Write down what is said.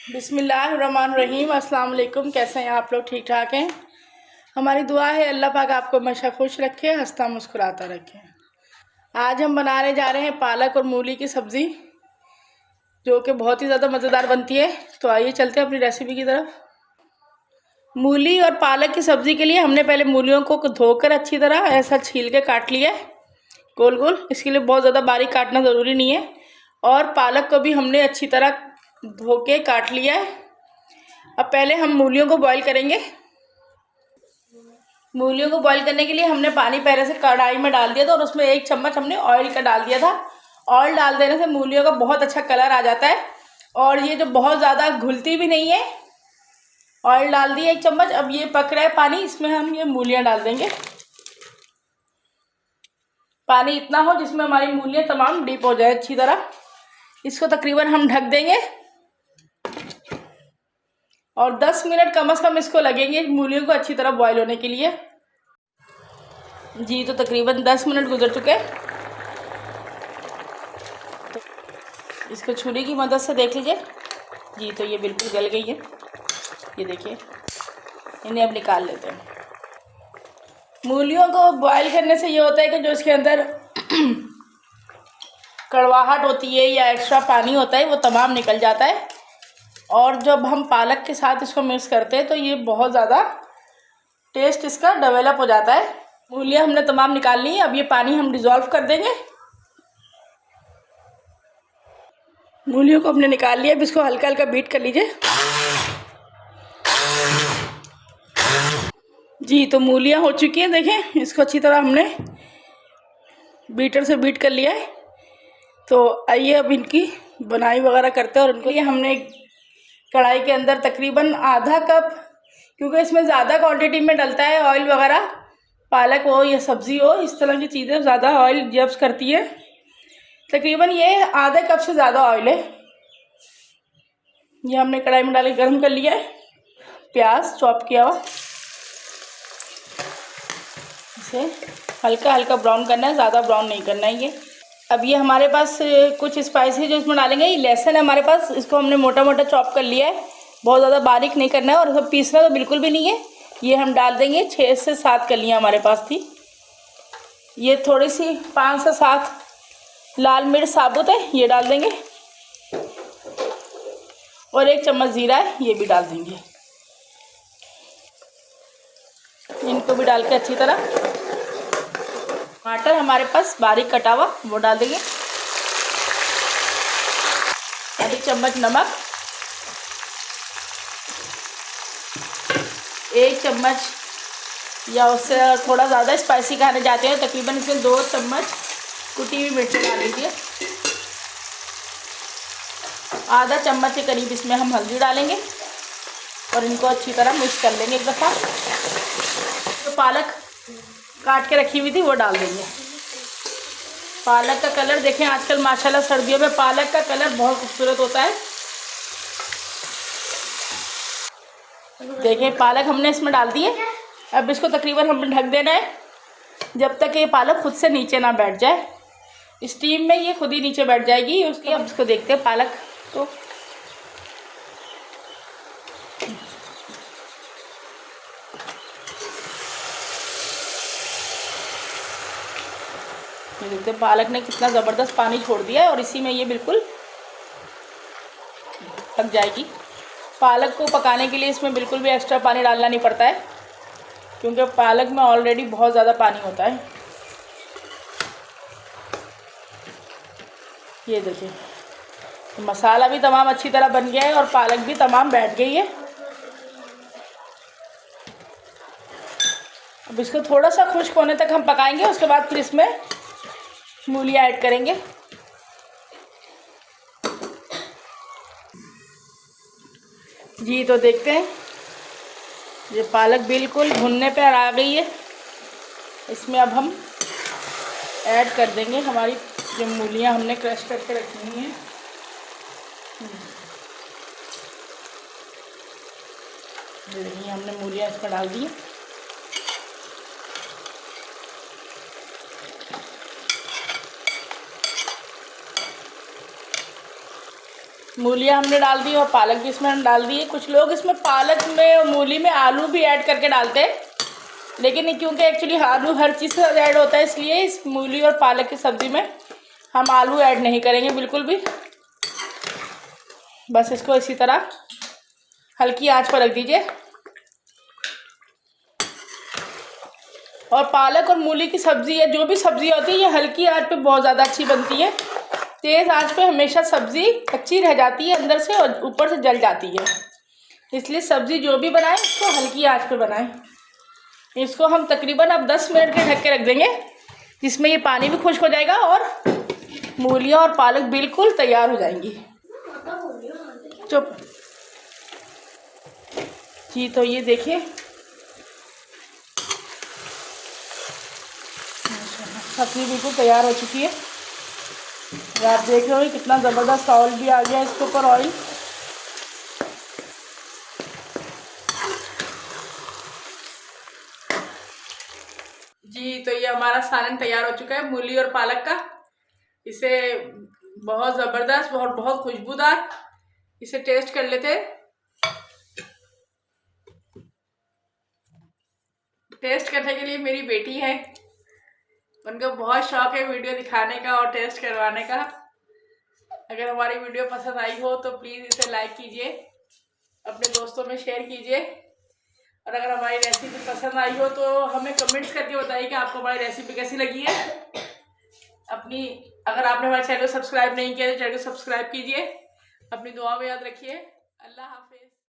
बिस्मिल्लाहिर्रहमानिर्रहीम। अस्सलाम वालेकुम। कैसे हैं आप लोग? ठीक ठाक हैं? हमारी दुआ है अल्लाह पाक आपको हमेशा खुश रखे, हंसता मुस्कुराता रखे। आज हम बनाने जा रहे हैं पालक और मूली की सब्ज़ी, जो कि बहुत ही ज़्यादा मज़ेदार बनती है। तो आइए चलते हैं अपनी रेसिपी की तरफ। मूली और पालक की सब्ज़ी के लिए हमने पहले मूलियों को धोकर अच्छी तरह ऐसा छील के काट लिया है गोल गोल। इसके लिए बहुत ज़्यादा बारीक काटना ज़रूरी नहीं है। और पालक को भी हमने अच्छी तरह धो के काट लिया है। अब पहले हम मूलियों को बॉईल करेंगे। मूलियों को बॉईल करने के लिए हमने पानी पहले से कढ़ाई में डाल दिया था और उसमें 1 चम्मच हमने ऑयल का डाल दिया था। ऑयल डाल देने से मूलियों का बहुत अच्छा कलर आ जाता है और ये जो बहुत ज़्यादा घुलती भी नहीं है। ऑयल डाल दिया 1 चम्मच। अब ये पक रहा है पानी, इसमें हम ये मूलियाँ डाल देंगे। पानी इतना हो जिसमें हमारी मूलियाँ तमाम डीप हो जाए अच्छी तरह। इसको तकरीबन हम ढक देंगे और 10 मिनट कम से कम इसको लगेंगे मूलियों को अच्छी तरह बॉईल होने के लिए। जी तो तकरीबन 10 मिनट गुजर चुके। तो इसको छुरी की मदद से देख लीजिए। जी तो ये बिल्कुल गल गई है। ये देखिए, इन्हें अब निकाल लेते हैं। मूलियों को बॉईल करने से ये होता है कि जो इसके अंदर कड़वाहट होती है या एक्स्ट्रा पानी होता है वो तमाम निकल जाता है। और जब हम पालक के साथ इसको मिक्स करते हैं तो ये बहुत ज़्यादा टेस्ट इसका डेवलप हो जाता है। मूलियाँ हमने तमाम निकाल ली है। अब ये पानी हम डिज़ोल्व कर देंगे। मूलियों को हमने निकाल लिया। अब इसको हल्का हल्का बीट कर लीजिए। जी तो मूलियाँ हो चुकी हैं, देखें। इसको अच्छी तरह हमने बीटर से बीट कर लिया है। तो आइए अब इनकी बनाई वगैरह करते हैं। और इनके लिए हमने कढ़ाई के अंदर तकरीबन आधा कप, क्योंकि इसमें ज़्यादा क्वांटिटी में डलता है ऑयल वगैरह, पालक हो या सब्ज़ी हो, इस तरह की चीज़ें ज़्यादा ऑयल जब्स करती है। तकरीबन ये आधे कप से ज़्यादा ऑयल है। ये हमने कढ़ाई में डाल के गर्म कर लिया है। प्याज चॉप किया हुआ, इसे हल्का हल्का ब्राउन करना है, ज़्यादा ब्राउन नहीं करना है ये। अब ये हमारे पास कुछ स्पाइसी जो इसमें डालेंगे, ये लहसुन है हमारे पास, इसको हमने मोटा मोटा चॉप कर लिया है। बहुत ज़्यादा बारीक नहीं करना है और इसको पीसना तो बिल्कुल भी नहीं है। ये हम डाल देंगे। 6 से 7 कलियाँ हमारे पास थी। ये थोड़ी सी 5 से 7 लाल मिर्च साबुत है, ये डाल देंगे। और 1 चम्मच ज़ीरा है, ये भी डाल देंगे। इनको भी डाल के अच्छी तरह। टमाटर हमारे पास बारीक कटा हुआ, वो डाल देंगे। 1 चम्मच नमक, 1 चम्मच या उससे थोड़ा ज़्यादा स्पाइसी खाने जाते हैं तकरीबन इसमें 2 चम्मच कुटी हुई मिर्च डाल दीजिए। आधा चम्मच के करीब इसमें हम हल्दी डालेंगे और इनको अच्छी तरह मिक्स कर लेंगे एक दफ़ा। तो पालक काट के रखी हुई थी वो डाल देंगे। पालक का कलर देखें, आजकल माशाल्लाह सर्दियों में पालक का कलर बहुत खूबसूरत होता है। देखें पालक हमने इसमें डाल दी है। अब इसको तकरीबन हमें ढक देना है जब तक ये पालक खुद से नीचे ना बैठ जाए। स्टीम में ये खुद ही नीचे बैठ जाएगी उसकी। अब इसको देखते हैं पालक तो। ये देखते हैं पालक ने कितना ज़बरदस्त पानी छोड़ दिया है और इसी में ये बिल्कुल पक जाएगी। पालक को पकाने के लिए इसमें बिल्कुल भी एक्स्ट्रा पानी डालना नहीं पड़ता है, क्योंकि पालक में ऑलरेडी बहुत ज़्यादा पानी होता है। ये देखिए तो मसाला भी तमाम अच्छी तरह बन गया है और पालक भी तमाम बैठ गई है। अब इसको थोड़ा सा खुश्क होने तक हम पकाएंगे। उसके बाद फिर इसमें मूलियाँ ऐड करेंगे। जी तो देखते हैं ये पालक बिल्कुल भुनने पर आ गई है। इसमें अब हम ऐड कर देंगे हमारी जो मूलियाँ हमने क्रश करके रखी हुई हैं। ये हमने मूलियाँ इसमें डाल दी। मूलियाँ हमने डाल दी और पालक भी इसमें हम डाल दिए। कुछ लोग इसमें पालक में और मूली में आलू भी ऐड करके डालते हैं, लेकिन क्योंकि एक्चुअली आलू हर चीज़ से ऐड होता है, इसलिए इस मूली और पालक की सब्ज़ी में हम आलू ऐड नहीं करेंगे बिल्कुल भी। बस इसको इसी तरह हल्की आंच पर रख दीजिए। और पालक और मूली की सब्ज़ी या जो भी सब्ज़ी होती है ये हल्की आंच पे बहुत ज़्यादा अच्छी बनती है। तेज़ आंच पे हमेशा सब्ज़ी कच्ची रह जाती है अंदर से और ऊपर से जल जाती है, इसलिए सब्ज़ी जो भी बनाएं इसको हल्की आंच पे बनाएं। इसको हम तकरीबन अब 10 मिनट के ढक के रख देंगे, जिसमें ये पानी भी खुश्क हो जाएगा और मूलियाँ और पालक बिल्कुल तैयार हो जाएंगी। चुप जी। तो ये देखिए सब्ज़ी बिल्कुल तैयार हो चुकी है। आप देख रहे हो कितना ज़बरदस्त ऑयल भी आ गया इसके ऊपर, ऑयल। जी तो ये हमारा सालन तैयार हो चुका है मूली और पालक का। इसे बहुत ज़बरदस्त और बहुत खुशबूदार, इसे टेस्ट कर लेते हैं। टेस्ट करने के लिए मेरी बेटी है, उनको बहुत शौक है वीडियो दिखाने का और टेस्ट करवाने का। अगर हमारी वीडियो पसंद आई हो तो प्लीज़ इसे लाइक कीजिए, अपने दोस्तों में शेयर कीजिए, और अगर हमारी रेसिपी पसंद आई हो तो हमें कमेंट्स करके बताइए कि आपको हमारी रेसिपी कैसी लगी है। अगर आपने हमारे चैनल को सब्सक्राइब नहीं किया तो चैनल को सब्सक्राइब कीजिए। अपनी दुआ में याद रखिए। अल्लाह हाफ़िज़।